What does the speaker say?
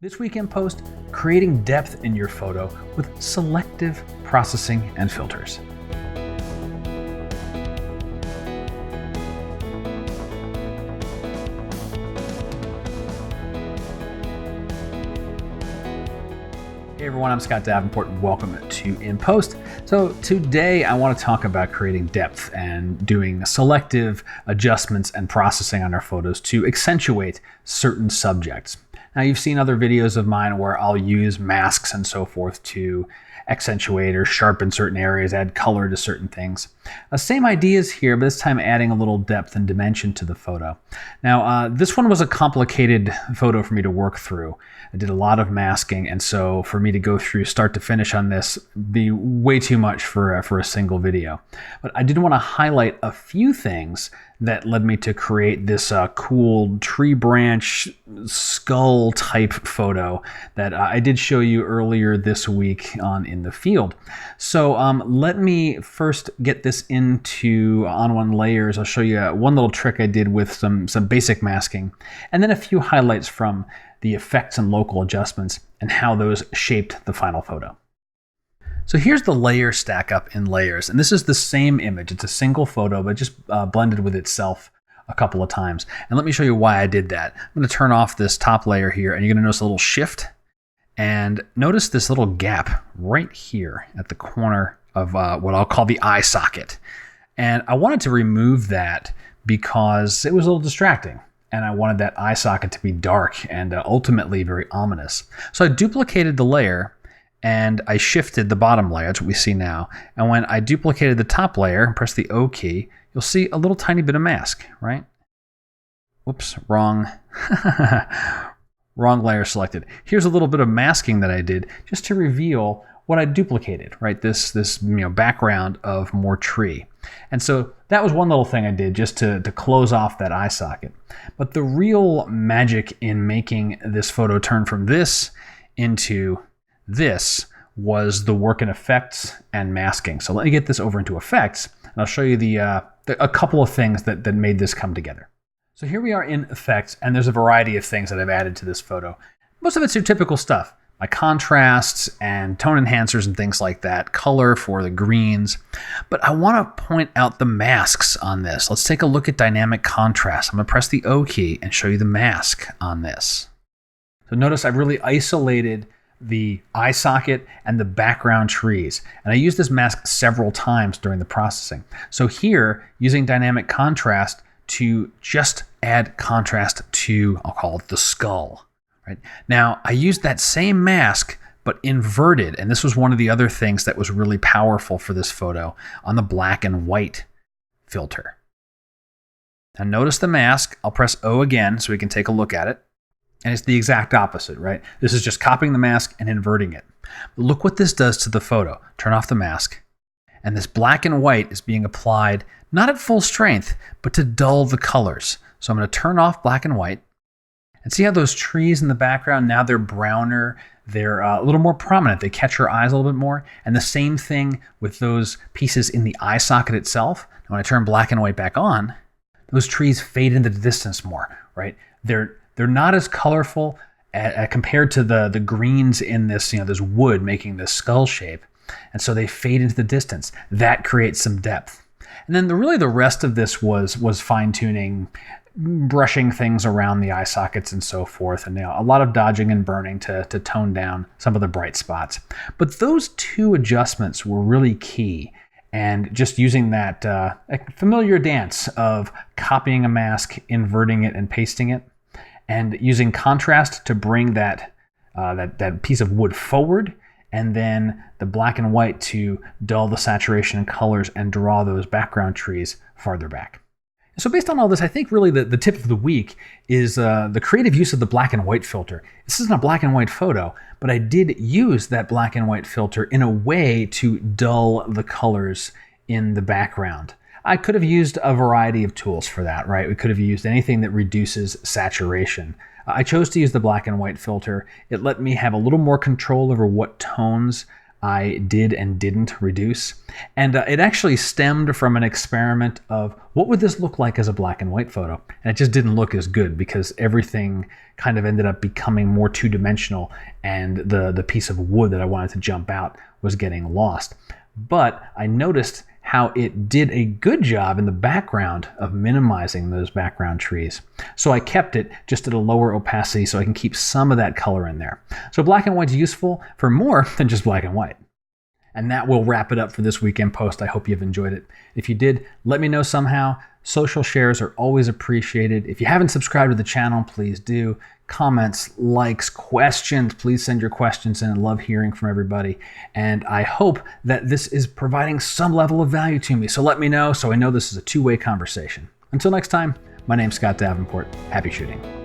This week in post, creating depth in your photo with selective processing and filters. Hey everyone, I'm Scott Davenport and welcome to In Post. So today I want to talk about creating depth and doing selective adjustments and processing on our photos to accentuate certain subjects. Now you've seen other videos of mine where I'll use masks and so forth to accentuate or sharpen certain areas, add color to certain things. Same ideas here, but this time adding a little depth and dimension to the photo. Now this one was a complicated photo for me to work through. I did a lot of masking, and so for me to go through start to finish on this be way too much for a single video. But I did want to highlight a few things that led me to create this cool tree branch skull type photo that I did show you earlier this week on In the Field. So let me first get this into on layers. I'll show you one little trick I did with some basic masking, and then a few highlights from the effects and local adjustments and how those shaped the final photo. So here's the layer stack up in layers, and this is the same image. It's a single photo, but just blended with itself a couple of times. And let me show you why I did that. I'm going to turn off this top layer here, and you're going to notice a little shift. And notice this little gap right here at the corner of what I'll call the eye socket. And I wanted to remove that because it was a little distracting. And I wanted that eye socket to be dark and ultimately very ominous. So I duplicated the layer and I shifted the bottom layer. That's what we see now. And when I duplicated the top layer and press the O key, you'll see a little tiny bit of mask, right? Whoops, wrong. Wrong layer selected. Here's a little bit of masking that I did just to reveal what I duplicated, right? This background of more tree. And so that was one little thing I did just to close off that eye socket. But the real magic in making this photo turn from this into this was the work in effects and masking. So let me get this over into effects, and I'll show you a couple of things that made this come together. So here we are in effects, and there's a variety of things that I've added to this photo. Most of it's your typical stuff, like contrasts and tone enhancers and things like that, color for the greens. But I want to point out the masks on this. Let's take a look at dynamic contrast. I'm going to press the O key and show you the mask on this. So notice I've really isolated the eye socket and the background trees. And I used this mask several times during the processing. So here, using dynamic contrast to just add contrast to, I'll call it the skull. Right? Now, I used that same mask, but inverted, and this was one of the other things that was really powerful for this photo on the black and white filter. Now notice the mask. I'll press O again so we can take a look at it. And it's the exact opposite, right? This is just copying the mask and inverting it. But look what this does to the photo. Turn off the mask. And this black and white is being applied not at full strength, but to dull the colors. So I'm going to turn off black and white. And see how those trees in the background, now they're browner, they're a little more prominent. They catch your eyes a little bit more. And the same thing with those pieces in the eye socket itself. Now when I turn black and white back on, those trees fade into the distance more, right? They're not as colorful compared to the greens in this, this wood making this skull shape. And so they fade into the distance. That creates some depth. And then really the rest of this was fine-tuning, brushing things around the eye sockets and so forth. And a lot of dodging and burning to tone down some of the bright spots. But those two adjustments were really key. And just using that familiar dance of copying a mask, inverting it, and pasting it, and using contrast to bring that piece of wood forward, and then the black and white to dull the saturation and colors and draw those background trees farther back. So based on all this, I think really the tip of the week is the creative use of the black and white filter. This isn't a black and white photo, but I did use that black and white filter in a way to dull the colors in the background. I could have used a variety of tools for that, right? We could have used anything that reduces saturation. I chose to use the black and white filter. It let me have a little more control over what tones I did and didn't reduce. And it actually stemmed from an experiment of what would this look like as a black and white photo? And it just didn't look as good because everything kind of ended up becoming more two-dimensional, and the piece of wood that I wanted to jump out was getting lost. But I noticed how it did a good job in the background of minimizing those background trees. So I kept it just at a lower opacity so I can keep some of that color in there. So black and white is useful for more than just black and white. And that will wrap it up for this weekend post. I hope you've enjoyed it. If you did, let me know somehow. Social shares are always appreciated. If you haven't subscribed to the channel, please do. Comments, likes, questions, please send your questions in. I love hearing from everybody. And I hope that this is providing some level of value to me. So let me know so I know this is a two-way conversation. Until next time, my name's Scott Davenport. Happy shooting.